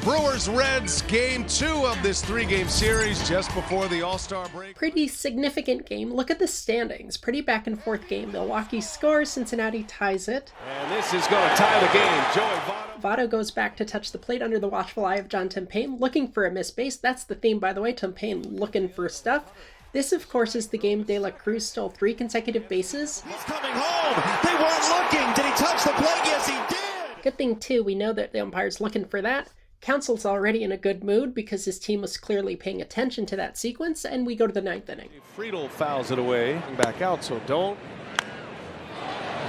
Brewers-Reds Game 2 of this 3-game series just before the All-Star break. Pretty significant game. Look at the standings. Pretty back and forth game. Milwaukee scores, Cincinnati ties it. And this is going to tie the game. Joey Votto. Votto goes back to touch the plate under the watchful eye of John Tumpane, looking for a missed base. That's the theme, by the way. Tumpane looking for stuff. This, of course, is the game De La Cruz stole 3 consecutive bases. He's coming home. They weren't looking. Did he touch the plate? Yes, he did. Good thing, too, we know that the umpire's looking for that. Counsell's already in a good mood because his team was clearly paying attention to that sequence, and we go to the 9th inning. Friedel fouls it away. Back out, so don't.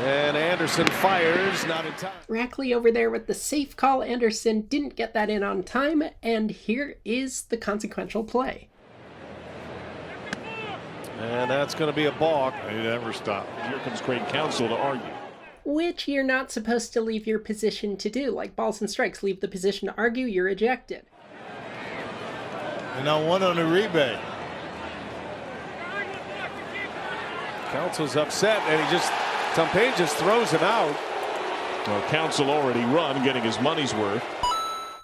And Anderson fires, not in time. Rackley over there with the safe call. Anderson didn't get that in on time, and here is the consequential play. And that's going to be a balk. He never stopped. Here comes Craig Counsell to argue. Which you're not supposed to leave your position to do. Like balls and strikes, leave the position to argue, you're ejected. And now one on Uribe. Counsell's upset, and Tumpane just throws him out. Well, Counsell already run, getting his money's worth.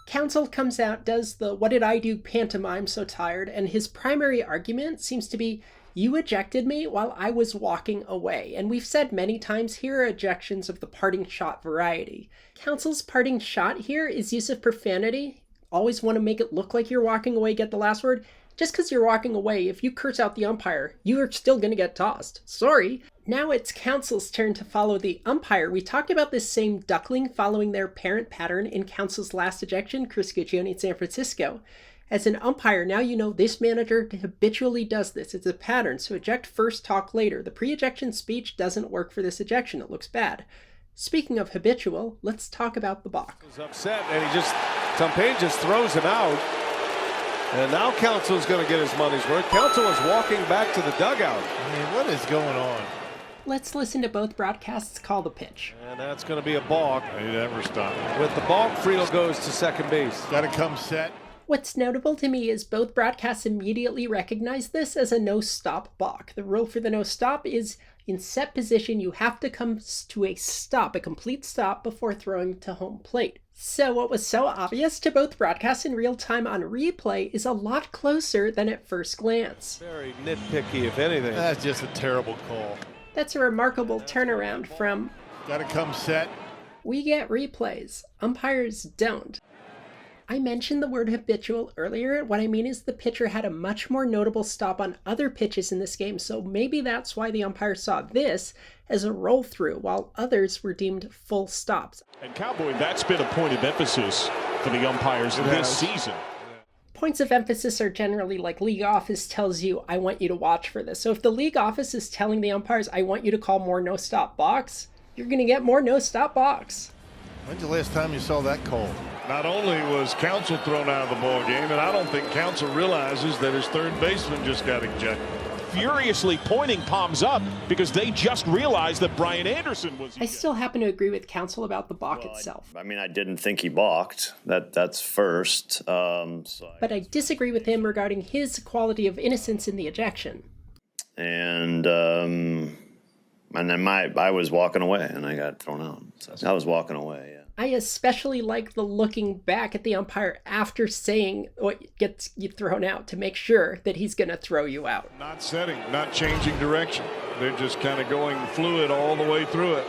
Counsell comes out, does the "what did I do" pantomime, so tired, and his primary argument seems to be, you ejected me while I was walking away. And we've said many times here are ejections of the parting shot variety. Counsell's parting shot here is use of profanity. Always want to make it look like you're walking away, get the last word. Just because you're walking away, if you curse out the umpire, you are still going to get tossed. Sorry. Now it's Counsell's turn to follow the umpire. We talked about this same duckling following their parent pattern in Counsell's last ejection, Chris Guccione in San Francisco. As an umpire, now you know this manager habitually does this. It's a pattern, so eject first, talk later. The pre-ejection speech doesn't work for this ejection. It looks bad. Speaking of habitual, let's talk about the balk. He's upset, and Tumpane just throws him out. And now Counsell's going to get his money's worth. Counsell is walking back to the dugout. I mean, what is going on? Let's listen to both broadcasts call the pitch. And that's going to be a balk. He never stopped. With the balk, Friedel goes to second base. Got to come set. What's notable to me is both broadcasts immediately recognize this as a no-stop balk. The rule for the no-stop is in set position, you have to come to a stop, a complete stop, before throwing to home plate. So what was so obvious to both broadcasts in real time on replay is a lot closer than at first glance. Very nitpicky, if anything. That's just a terrible call. That's a remarkable turnaround from, got to come set. We get replays, umpires don't. I mentioned the word habitual earlier. What I mean is the pitcher had a much more notable stop on other pitches in this game, so maybe that's why the umpire saw this as a roll-through, while others were deemed full stops. And Cowboy, that's been a point of emphasis for the umpires this season. Points of emphasis are generally like league office tells you, I want you to watch for this. So if the league office is telling the umpires, I want you to call more no-stop balks, you're going to get more no-stop balks. When's the last time you saw that call? Not only was Counsell thrown out of the ball game, and I don't think Counsell realizes that his third baseman just got ejected. Furiously pointing palms up because they just realized that Brian Anderson was. I still happen to agree with Counsell about the balk itself. I mean, I didn't think he balked. That's first. But I disagree with him regarding his quality of innocence in the ejection. And then I was walking away and I got thrown out. So I was walking away. Yeah. I especially like the looking back at the umpire after saying what gets you thrown out to make sure that he's going to throw you out. Not setting, not changing direction. They're just kind of going fluid all the way through it.